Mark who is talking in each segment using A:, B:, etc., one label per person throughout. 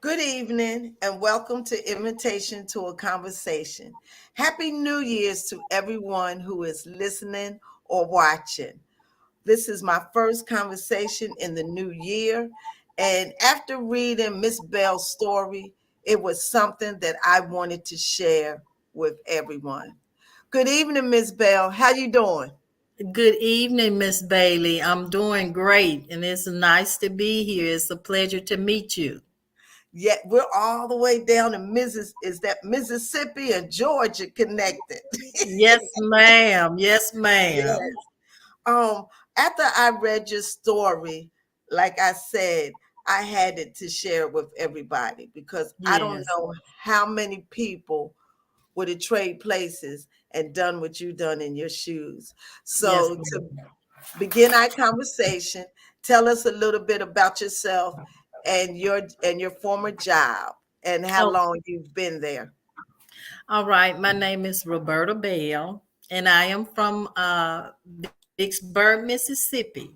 A: Good evening and welcome to Invitation to a Conversation. Happy New Year's to everyone who is listening or watching. This is my first conversation in the new year. And after reading Miss Bell's story, it was something that I wanted to share with everyone. Good evening, Miss Bell. How you doing?
B: Good evening, Miss Bailey. I'm doing great, and it's nice to be here. It's a pleasure to meet you.
A: Yet we're all the way down to Mississippi and Georgia connected.
B: Yes, ma'am. Yes,
A: Yes.
B: ma'am.
A: Um, After I read your story, like I said, I had it to share with everybody because I don't
B: Yes,
A: know how many people would have traded places and done what you done in your shoes.
B: yes,
A: So to
B: ma'am.
A: begin our conversation, tell us a little bit about yourself and your former job and how
B: Oh,
A: long you've been there.
B: all right. My name is Roberta Bell, and I am from Vicksburg, Mississippi.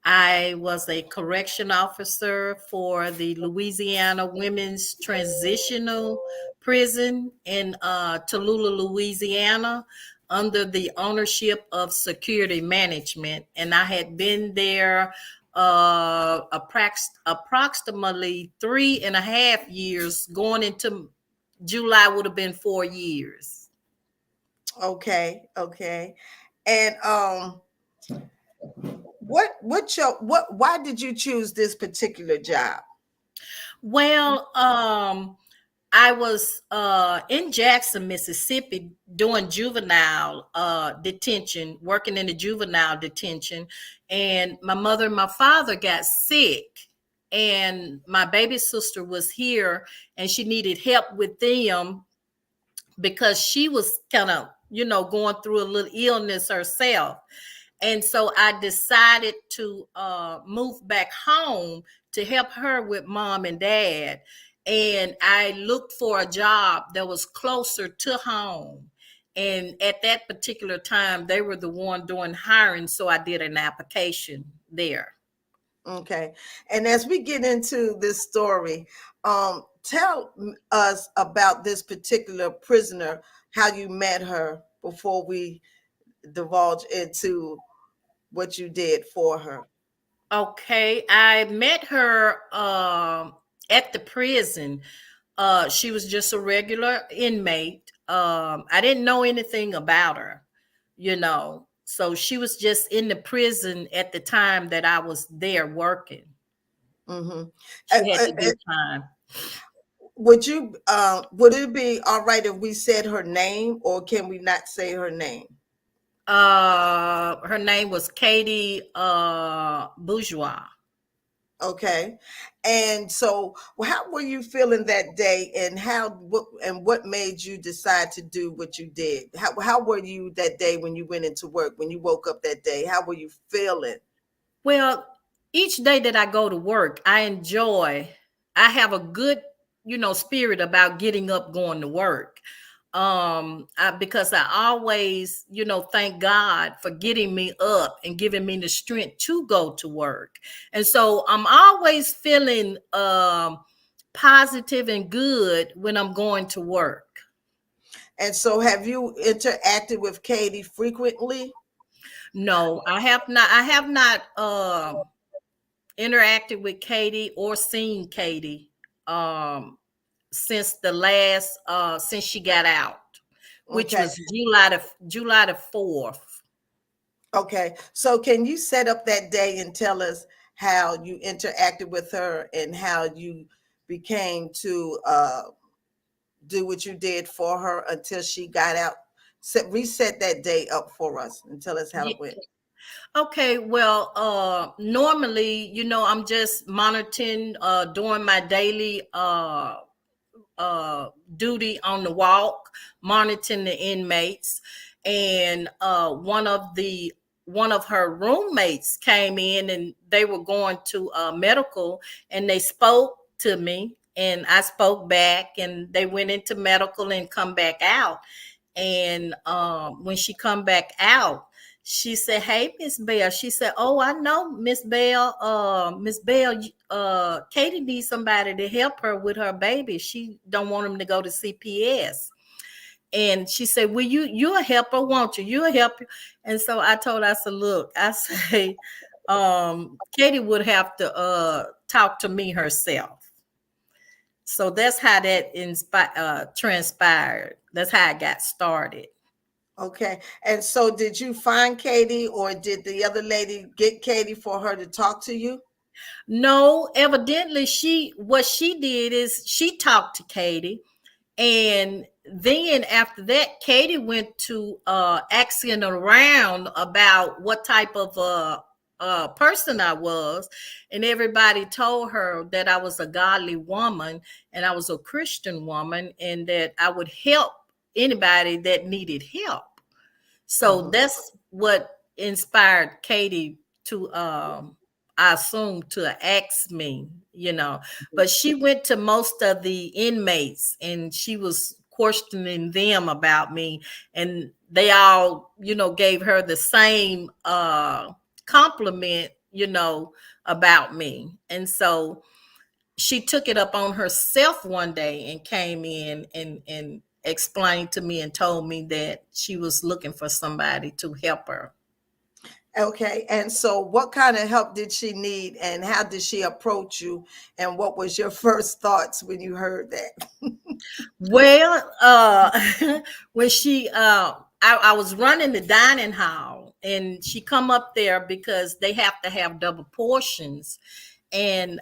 B: I was a correction officer for the Louisiana Women's Transitional Prison in Tallulah, Louisiana, under the ownership of Security Management. And I had been there approximately 3.5 years. Going into July would have been 4 years.
A: Okay, okay. And what why did you choose this particular job?
B: Well, I was in Jackson, Mississippi, doing juvenile detention, working in the juvenile detention, and my mother and my father got sick, and my baby sister was here, and she needed help with them because she was kind of, going through a little illness herself. And so I decided to move back home to help her with mom and dad. And I looked for a job that was closer to home. And at that particular time, they were the one doing hiring. So I did an application there.
A: Okay. And as we get into this story, tell us about this particular prisoner, how you met her before we divulge into what you did for her.
B: Okay. I met her at the prison. She was just a regular inmate. I didn't know anything about her, So she was just in the prison at the time that I was there working.
A: Hmm.
B: She had to do time.
A: Would it be all right if we said her name, or can we not say her name?
B: Her name was Katie Bourgeois.
A: Okay. And so how were you feeling that day, and what made you decide to do what you did? How were you that day when you went into work, when you woke up that day? How were you feeling?
B: Well, each day that I go to work, I have a good, spirit about getting up, going to work. Because I always, thank God for getting me up and giving me the strength to go to work. And so I'm always feeling positive and good when I'm going to work.
A: And so have you interacted with Katie frequently?
B: No, I have not interacted with Katie or seen Katie um since she got out, which
A: Okay.
B: was July the 4th.
A: Okay. So can you set up that day and tell us how you interacted with her and how you became to do what you did for her until she got out? Reset that day up for us and tell us how it went.
B: Okay, well, normally, I'm just monitoring, doing my daily duty on the walk, monitoring the inmates, and one of her roommates came in, and they were going to medical, and they spoke to me, and I spoke back, and they went into medical and come back out. And when she come back out, She said, "Hey, Miss Bell." She said, "Oh, I know, Miss Bell. Miss Bell, Katie needs somebody to help her with her baby. She don't want him to go to CPS." And she said, "Well, you'll help her, won't you? You'll help her." And so I told her, I said, "Look," I say, Katie would have to talk to me herself. So that's how that transpired. That's how I got started.
A: Okay. And so did you find Katie or did the other lady get Katie for her to talk to you?
B: No, evidently what she did is she talked to Katie, and then after that, Katie went to asking around about what type of person I was, and everybody told her that I was a godly woman and I was a Christian woman, and that I would help anybody that needed help. So
A: Mhm.
B: that's what inspired Katie to I assume to ask me, but she went to most of the inmates and she was questioning them about me, and they all, gave her the same compliment, about me. And so she took it up on herself one day and came in and explained to me and told me that she was looking for somebody to help her.
A: Okay. And so what kind of help did she need and how did she approach you? And what was your first thoughts when you heard that?
B: Well, when I was running the dining hall and she come up there because they have to have double portions. And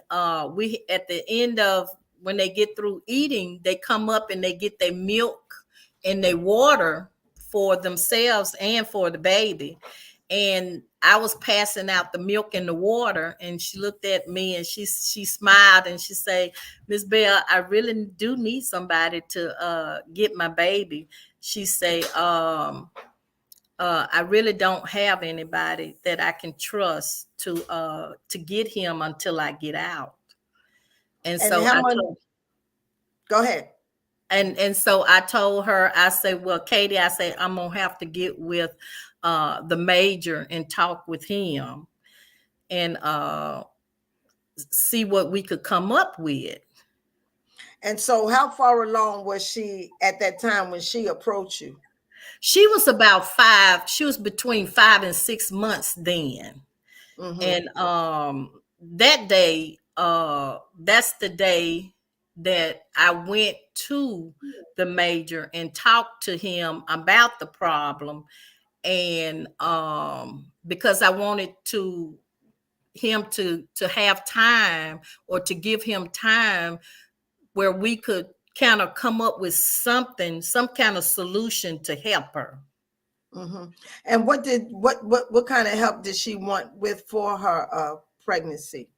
B: we at the end of when they get through eating, they come up and they get their milk and their water for themselves and for the baby. And I was passing out the milk and the water, and she looked at me and she smiled and she said, "Miss Bell, I really do need somebody to get my baby." She say, "I really don't have anybody that I can trust to get him until I get out." And
A: And
B: so
A: how
B: I
A: much?
B: told
A: Go ahead.
B: and so I told her, I say, "Well, Katie," I say, "I'm gonna have to get with the major and talk with him and see what we could come up with."
A: And so how far along was she at that time when she approached you?
B: She was between 5 and 6 months then.
A: Mm-hmm.
B: And that day, that's the day that I went to the major and talked to him about the problem. And because I wanted to him to have time, or to give him time where we could kind of come up with something, some kind of solution to help her.
A: Mm-hmm. And what kind of help did she want with for her pregnancy?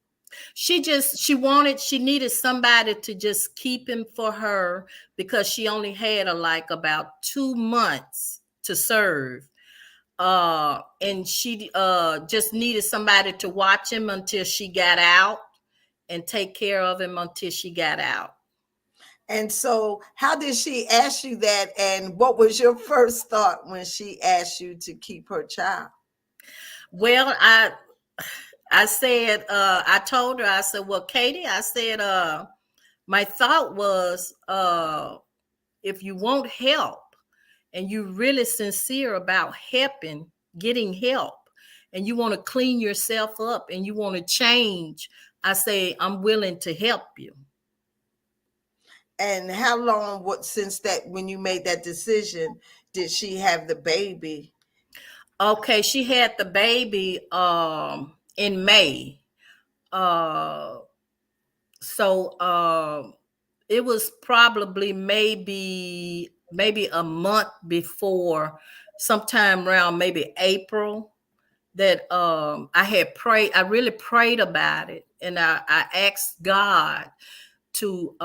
B: She needed somebody to just keep him for her, because she only had like about 2 months to serve. And she just needed somebody to watch him until she got out and take care of him until she got out.
A: And so how did she ask you that? And what was your first thought when she asked you to keep her child?
B: Well, I said, I told her, I said, "Well, Katie," I said, my thought was, if you want help and you're really sincere about getting help, and you want to clean yourself up and you want to change, I say, I'm willing to help you."
A: And how long what since that when you made that decision did she have the baby?
B: Okay, she had the baby in May. Uh so it was probably maybe a month before, sometime around maybe April, that I really prayed about it, and I asked God to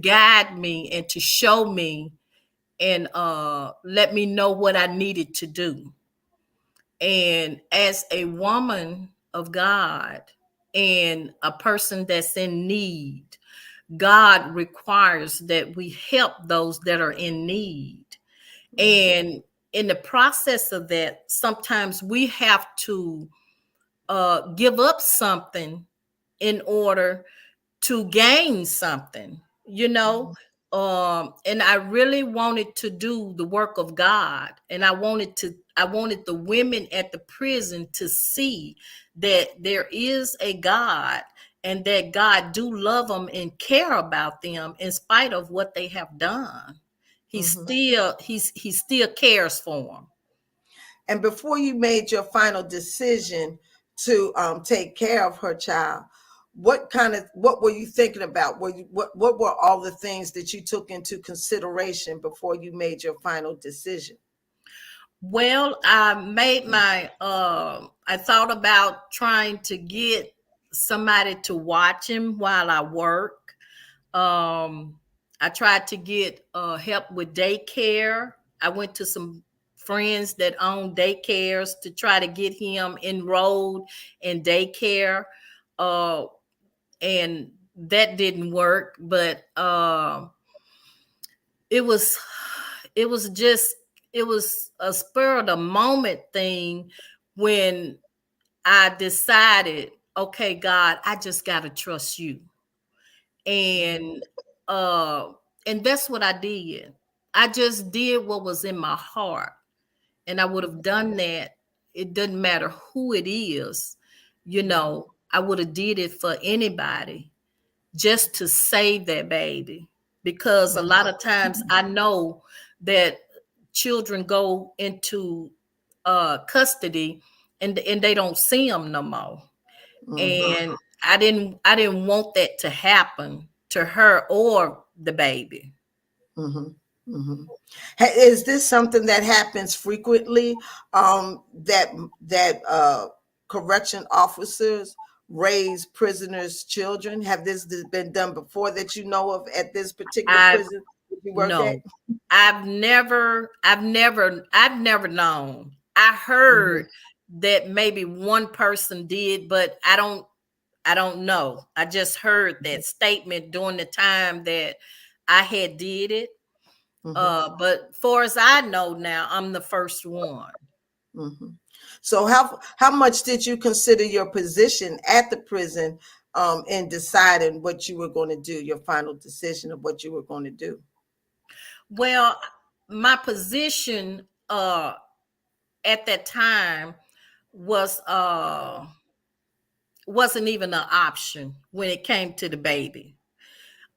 B: guide me and to show me and let me know what I needed to do. And as a woman of God and a person that's in need, God requires that we help those that are in need.
A: Mhm.
B: And in the process of that, sometimes we have to give up something in order to gain something, you know. And I really wanted to do the work of God, and I wanted the women at the prison to see that there is a God, and that God do love them and care about them in spite of what they have done.
A: Mhm.
B: He still cares for them.
A: And before you made your final decision to take care of her child, what were you thinking about? What were all the things that you took into consideration before you made your final decision?
B: Well, I thought about trying to get somebody to watch him while I work. Um, I tried to get help with daycare. I went to some friends that own daycares to try to get him enrolled in daycare. Uh, and that didn't work, but it was it was just it was a spur of the moment thing when I decided, okay, God, I just got to trust you. And uh and that's what I did. I just did what was in my heart, and I would have done that. It doesn't matter who it is, I would have did it for anybody just to save that baby. Because a lot of times I know that children go into custody, and they don't see them no more.
A: Mm-hmm.
B: And I didn't want that to happen to her or the baby.
A: Mm-hmm. Mm-hmm. Is this something that happens frequently? That correction officers raise prisoners' children. Have this been done before that you know of at this particular
B: I
A: prison that you work at?
B: No, I've never known. I
A: Mm-hmm.
B: heard that maybe one person did, but I don't know. I just heard that statement during the time that I had did it.
A: Mm-hmm.
B: But far as I know now, I'm the first one.
A: Mm-hmm. So how much did you consider your position at the prison in deciding what you were going to do, your final decision of what you were going to do?
B: Well, my position at that time was wasn't even an option when it came to the baby.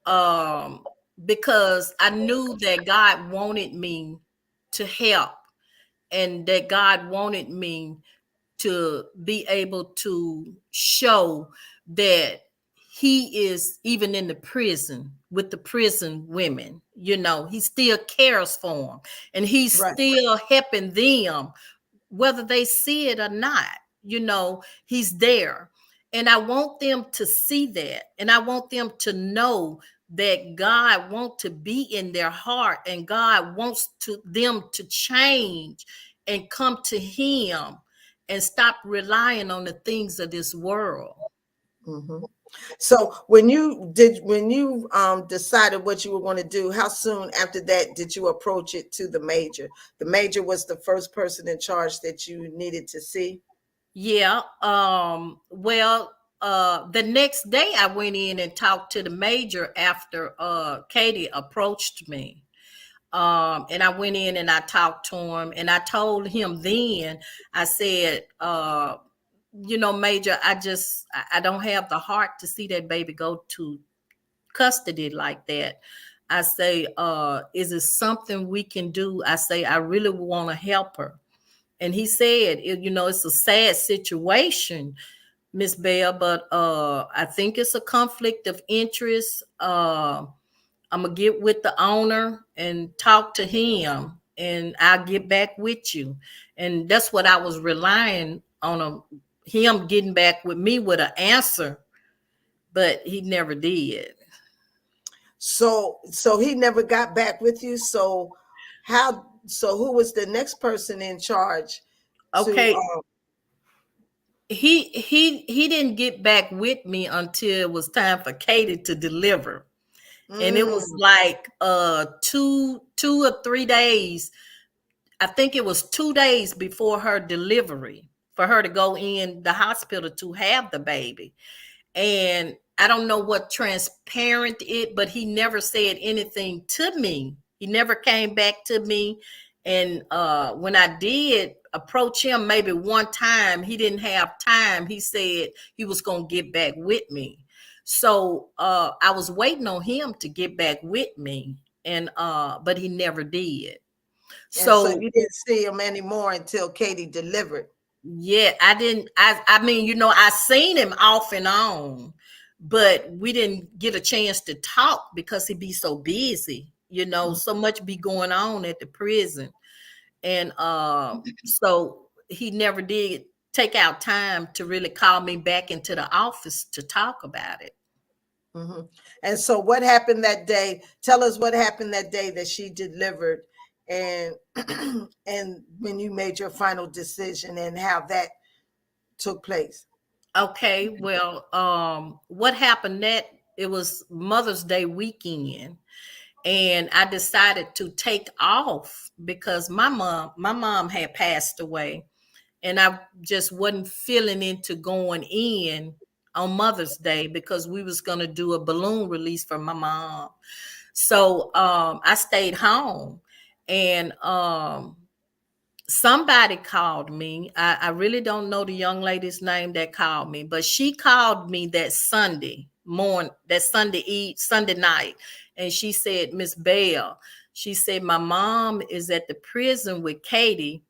B: Um because I knew that God wanted me to help, and that God wanted me to be able to show that he is even in the prison with the prison women. He still cares for them, and he's
A: Right.
B: still helping them whether they see it or not. He's there. And I want them to see that. And I want them to know that God wants to be in their heart, and God wants them to change and come to him and stop relying on the things of this world.
A: Hmm. So when you decided what you were going to do, how soon after that did you approach it to the major? The major was the first person in charge that you needed to see.
B: Yeah. Well, the next day I went in and talked to the major after Katie approached me. And I went in and I talked to him, and I told him then, I said, Major, I don't have the heart to see that baby go to custody like that. I say, is it something we can do? I say, I really want to help her. And he said, it's a sad situation, Miss Bell, but I think it's a conflict of interest. I'm gonna get with the owner and talk to him, and I'll get back with you. And that's what I was relying on, him getting back with me with an answer, but he never did.
A: So he never got back with you. So who was the next person in charge to
B: Okay, he didn't get back with me until it was time for Katie to deliver. And it was
A: mm,
B: like 2 or 3 days I think it was 2 days before her delivery for her to go in the hospital to have the baby. And I don't know what transparent it, but he never said anything to me. He never came back to me. And when I did approach him maybe one time, he didn't have time. He said he was going to get back with me. So I was waiting on him to get back with me, and but he never did.
A: And so
B: So
A: you didn't see him anymore until Katie delivered.
B: yeah, I didn't. I mean, I seen him off and on, but we didn't get a chance to talk because he'd be so busy. So much be going on at the prison, and so he never did take out time to really call me back into the office to talk about it.
A: Hmm. And so, what happened that day? Tell us what happened that day that she delivered, and and when you made your final decision and how that took place.
B: Okay, well, what happened that it was Mother's Day weekend, and I decided to take off because my mom had passed away, and I just wasn't feeling into going in on Mother's Day because we was going to do a balloon release for my mom. So I stayed home, and somebody called me. I really don't know the young lady's name that called me, but she called me that Sunday morning, that Sunday night. And she said, Miss Bell, she said, my mom is at the prison with Katie,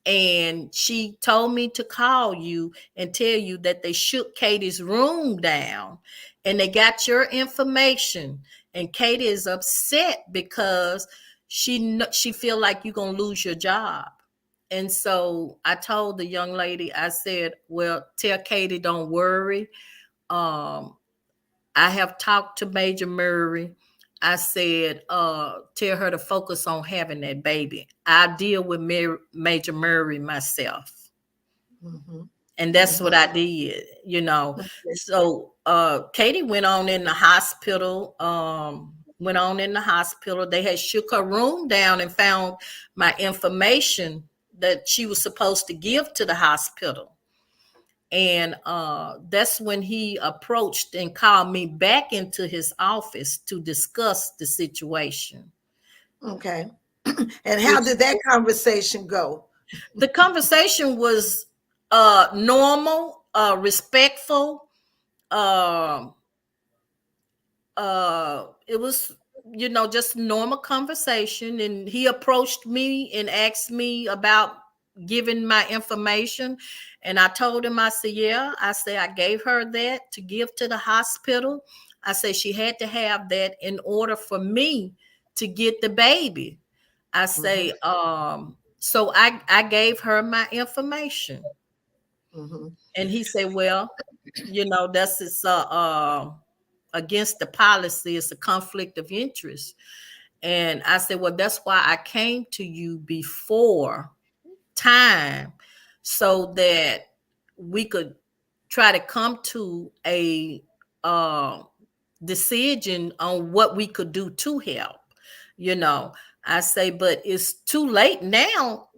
B: and she told me to call you and tell you that they shook Katie's room down and they got your information. And Katie is upset because she feel like you're gonna lose your job. And so I told the young lady, I said, well, tell Katie, don't worry. Um, I have talked to Major Murray. I said, tell her to focus on having that baby. I deal with Major Murray myself.
A: Hmm.
B: And that's
A: Hmm.
B: what I did. So Katie went on in the hospital. They had shook her room down and found my information that she was supposed to give to the hospital. And that's when he approached and called me back into his office to discuss the situation.
A: Okay. And how
B: Which
A: did that conversation go?
B: the conversation was normal, respectful. Um it was just normal conversation, and he approached me and asked me about giving my information, and I told him, I said, yeah, I said I gave her that to give to the hospital. I said she had to have that in order for me to get the baby. I
A: Hmm.
B: say so I gave her my information.
A: Hmm.
B: And he said, well, that's against the policy. It's a conflict of interest. And I said, well, that's why I came to you before time, so that we could try to come to a uh, decision on what we could do to help. You know, I say, but it's too late now,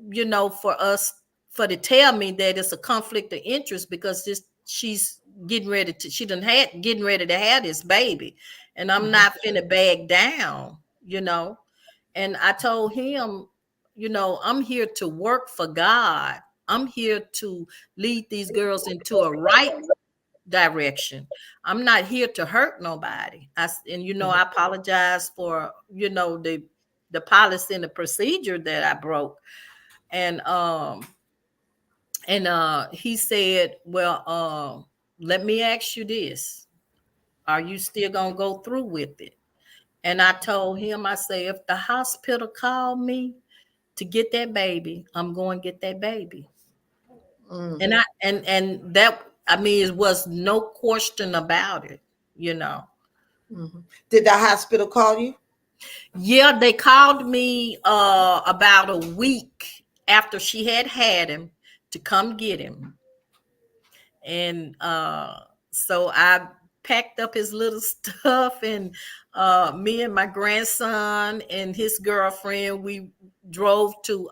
B: for us for to tell me that it's a conflict of interest because she's she done had getting ready to have this baby, and I'm
A: Hmm.
B: not finna bag down. And I told him, I'm here to work for God. I'm here to lead these girls into a right direction. I'm not here to hurt nobody. I apologize for the policy and the procedure that I broke. And he said, well, let me ask you this: are you still gonna go through with it? And I told him, I say, if the hospital called me to get that baby, I'm going to get that baby.
A: Hmm.
B: And that, I mean, it was no question about it.
A: Hmm. Did the hospital call you?
B: Yeah, they called me about a week after she had him to come get him. And so I packed up his little stuff, and me and my grandson and his girlfriend, we drove to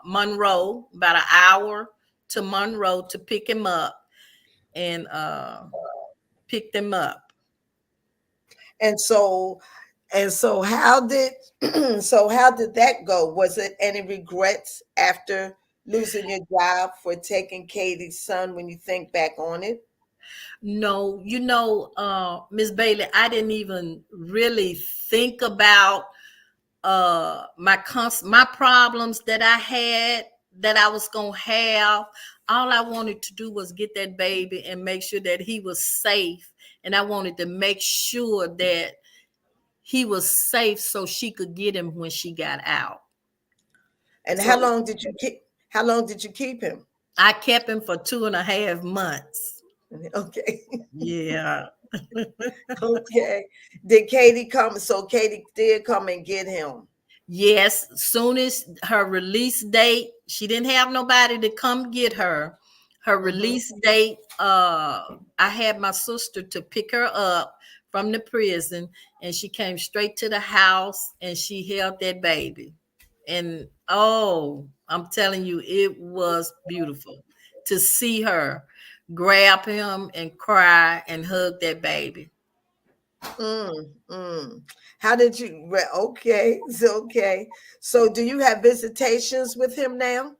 B: Monroe, about an hour to Monroe to pick him up, and picked him up.
A: And so how did so how did that go? Was it any regrets after losing your job for taking Katie's son when you think back on it?
B: No, Miss Bailey, I didn't even really think about my problems that I had, that I was gonna have. All I wanted to do was get that baby and make sure that he was safe, and I wanted to make sure that he was safe so she could get him when she got out.
A: And
B: So
A: how long did you keep him?
B: I kept him for 2.5 months.
A: Okay.
B: Yeah.
A: Okay. Did Katie come? So Katie did come and get him.
B: Yes, soon as her release date, she didn't have nobody to come get her. Her
A: Hmm.
B: release date, I had my sister to pick her up from the prison, and she came straight to the house and she held that baby. And oh, I'm telling you, it was beautiful to see her grab him and cry and hug that baby.
A: Mm. How did you? Okay, so okay. So, do you have visitations with him now?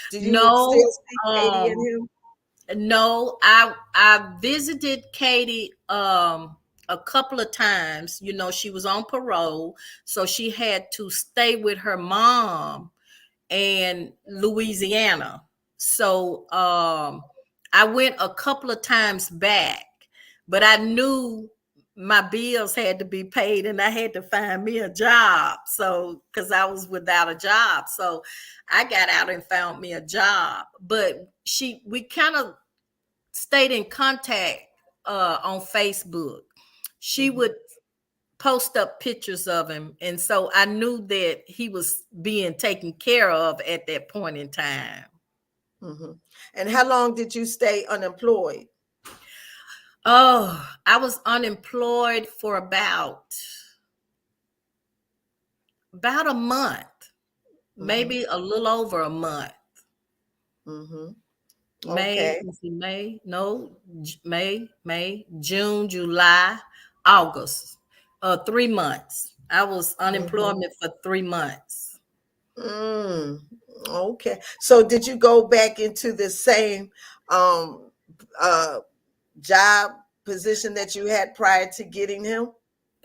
A: Do you
B: No,
A: still see Katie and
B: um,
A: him?
B: No, I visited Katie a couple of times. She was on parole, so she had to stay with her mom in Louisiana. So I went a couple of times back, but I knew my bills had to be paid and I had to find me a job. So because I was without a job. So I got out and found me a job. But we kind of stayed in contact on Facebook. She
A: Hmm.
B: would post up pictures of him, and so I knew that he was being taken care of at that point in time.
A: Hmm. And how long did you stay unemployed?
B: Oh, I was unemployed for about a month,
A: Hmm.
B: maybe a little over a month.
A: Hmm.
B: May,
A: Okay.
B: let's see, May, no, May, June, July, August. 3 months. I was
A: Hmm.
B: unemployment for 3 months.
A: Mm. Okay. So, did you go back into the same um uh job position that you had prior to getting him?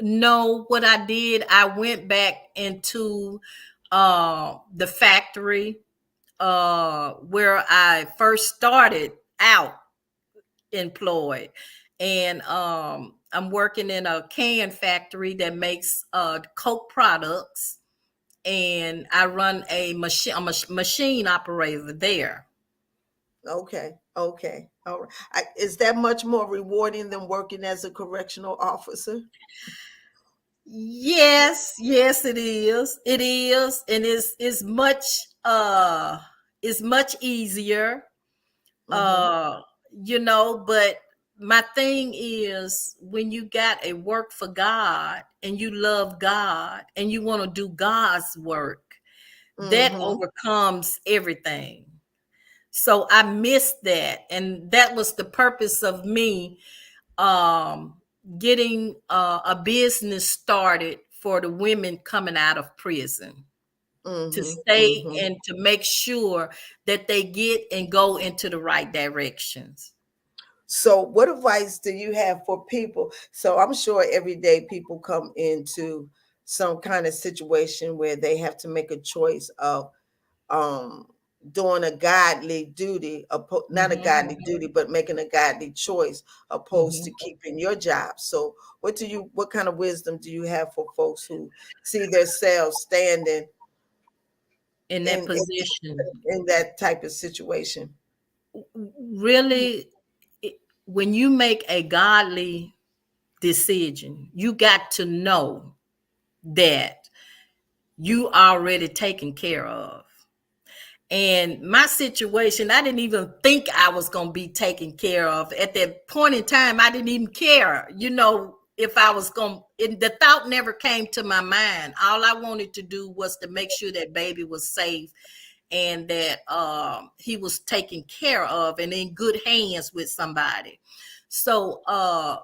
B: No, what I did, I went back into the factory where I first started out employed. And I'm working in a can factory that makes Coke products. And I run a machine, I'm a machine operator there.
A: Okay, okay, all right. Is that much more rewarding than working as a correctional officer?
B: Yes, yes, it is. It is, and it's much easier.
A: Mm-hmm,
B: Uh, but my thing is when you got a work for God and you love God and you want to do God's work, that
A: mm-hmm,
B: overcomes everything. So I missed that, and that was the purpose of me um getting a business started for the women coming out of prison, to
A: mm-hmm,
B: stay
A: mm-hmm.
B: and to make sure that they get and go into the right directions.
A: So, what advice do you have for people? So, I'm sure every day people come into some kind of situation where they have to make a choice of um doing a godly duty, not a
B: Mhm,
A: godly duty, but making a godly choice opposed
B: mhm.
A: to keeping your job. So what kind of wisdom do you have for folks who see themselves standing
B: In that
A: in
B: position,
A: in that type of situation?
B: really, when you make a godly decision, you got to know that you already taken care of. And my situation, I didn't even think I was going to be taken care of. At that point in time, I didn't even care, if I was going to, the thought never came to my mind. All I wanted to do was to make sure that baby was safe and that he was taken care of and in good hands with somebody. So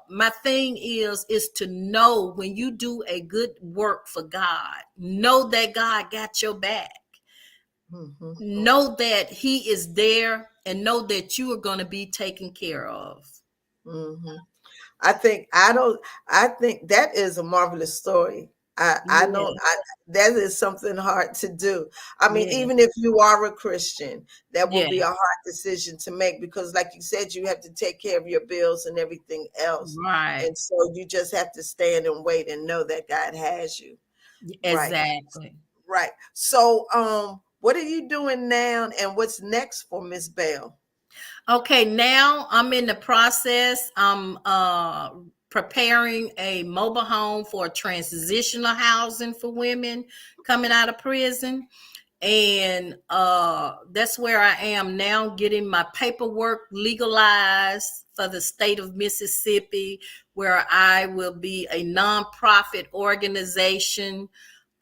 B: my thing is to know when you do a good work for God, know that God got your back.
A: Mhm.
B: Know that he is there and know that you are going to be taken care of.
A: Mhm. I think that is a marvelous story. I don't
B: Yes,
A: I That is something hard to do. I mean,
B: yes,
A: even if you are a Christian, that will be a
B: yes,
A: hard decision to make because like you said, you have to take care of your bills and everything else.
B: right,
A: And so you just have to stand and wait and know that God has you. Right.
B: exactly.
A: Right. So what are you doing now and what's next for Miss Bell?
B: Okay, now I'm in the process. I'm preparing a mobile home for transitional housing for women coming out of prison. And that's where I am now, getting my paperwork legalized for the state of Mississippi, where I will be a nonprofit organization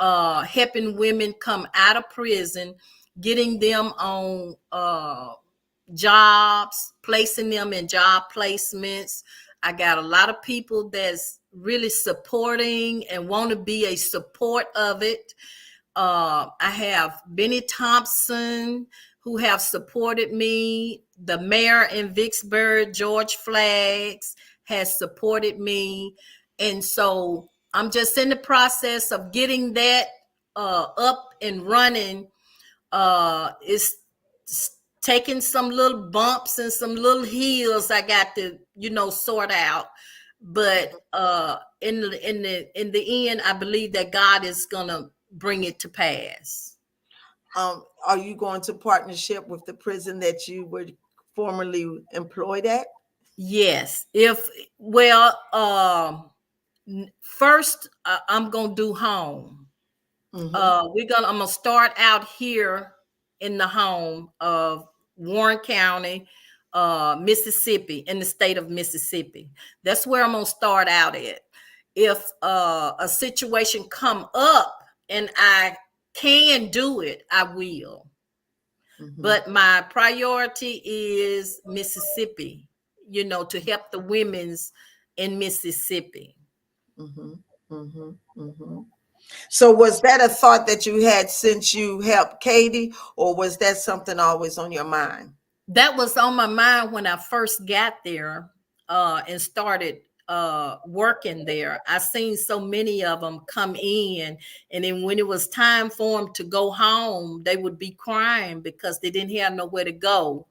B: helping women come out of prison, getting them on jobs, placing them in job placements. I got a lot of people that's really supporting and want to be a support of it. I have Benny Thompson who have supported me. The mayor in Vicksburg, George Flaggs, has supported me. And so I'm just in the process of getting that up and running. It's taking some little bumps and some little hills I got to, sort out. But in the end, I believe that God is gonna bring it to pass.
A: Are you going to partnership with the prison that you were formerly employed at?
B: Yes. If well, first I'm gonna do home.
A: Mm-hmm.
B: I'm gonna start out here in the home of Warren County, Mississippi, in the state of Mississippi. That's where I'm gonna start out at. If a situation come up and I can do it, I will.
A: Mm-hmm.
B: But my priority is Mississippi, to help the women's in Mississippi.
A: Mm-hmm. Mm-hmm. Mm-hmm. So was that a thought that you had since you helped Katie, or was that something always on your mind?
B: That was on my mind when I first got there and started working there. I seen so many of them come in, and then when it was time for them to go home, they would be crying because they didn't have nowhere to go,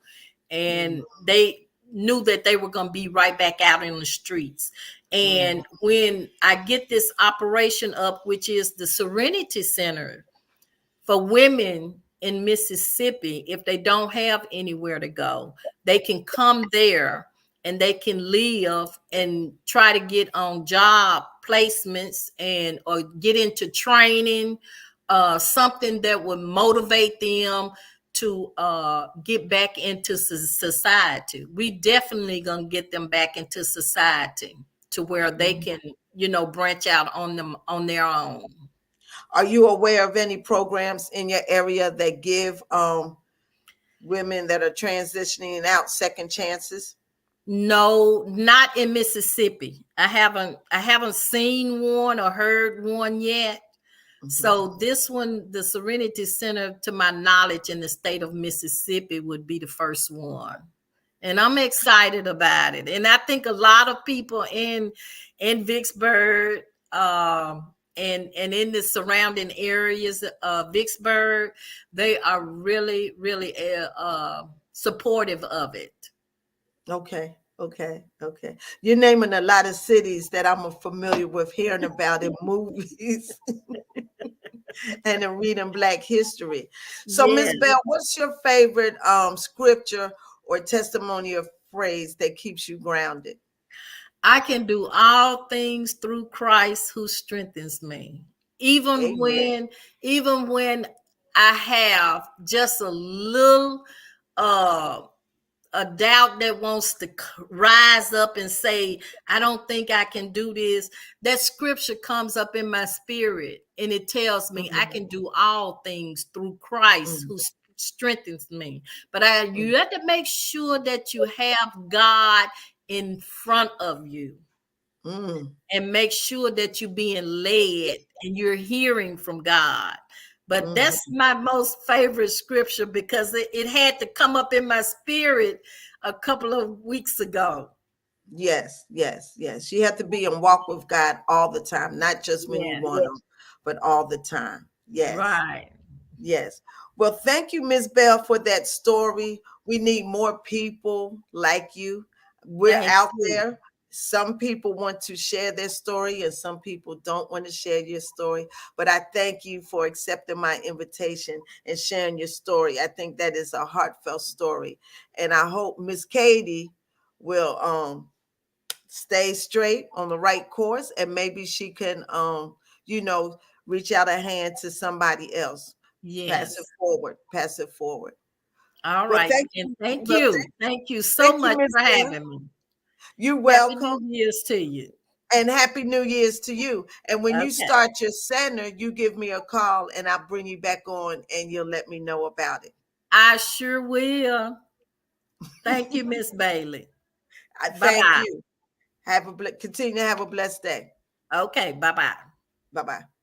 A: Mm-hmm.
B: and they knew that they were going to be right back out in the streets. And when I get this operation up, which is the Serenity Center for women in Mississippi, if they don't have anywhere to go, they can come there and they can live and try to get on job placements and or get into training, something that would motivate them to get back into society. We definitely gonna get them back into society to where they
A: Mm-hmm.
B: can, branch out on them on their own.
A: Are you aware of any programs in your area that give women that are transitioning out second chances?
B: No, not in Mississippi. I haven't seen one or heard one yet.
A: Mm-hmm.
B: So this one, the Serenity Center, to my knowledge, in the state of Mississippi, would be the first one. And I'm excited about it. And I think a lot of people in Vicksburg, and in the surrounding areas of Vicksburg, they are really, really supportive of it.
A: Okay, okay, okay. You're naming a lot of cities that I'm familiar with hearing about in movies and in reading Black history. So, Miss
B: Yes.
A: Bell, what's your favorite scripture or testimony or phrase that keeps you grounded?
B: I can do all things through Christ who strengthens me. Even
A: Amen.
B: when, even when I have just a little uh a doubt that wants to rise up and say, I don't think I can do this, that scripture comes up in my spirit and it tells me I
A: Mhm,
B: can do all things through Christ
A: mhm,
B: who strengthens me. But
A: mhm,
B: you have to make sure that you have God in front of you
A: mm,
B: and make sure that you're being led and you're hearing from God. But
A: mhm.
B: that's my most favorite scripture because it had to come up in my spirit a couple of weeks ago.
A: Yes, yes, yes. You have to be and walk with God all the time, not just when you
B: Yes,
A: want Him, but all the time. Yes.
B: right.
A: Yes. Well, thank you, Miss Bell, for that story. We need more people like you. We're
B: Thank
A: out
B: you.
A: there. Some people want to share their story, and some people don't want to share your story. But I thank you for accepting my invitation and sharing your story. I think that is a heartfelt story. And I hope Miss Katie will stay straight on the right course, and maybe she can you know reach out a hand to somebody else. Pass it
B: Yes.
A: forward, pass it forward.
B: All
A: Well,
B: right.
A: thank
B: And
A: you.
B: thank
A: Well,
B: you. Thank you so
A: thank you,
B: much
A: Miss
B: for
A: Bell.
B: having me.
A: You're
B: Happy
A: welcome.
B: New Year's to you.
A: And happy New Year's to you. And when you
B: Okay.
A: start your center, you give me a call and I'll bring you back on and you'll let me know about it.
B: I sure will. Thank you, Miss Bailey.
A: I
B: Bye
A: thank
B: bye.
A: you. Continue to have a blessed day.
B: Okay. Bye bye.
A: Bye bye.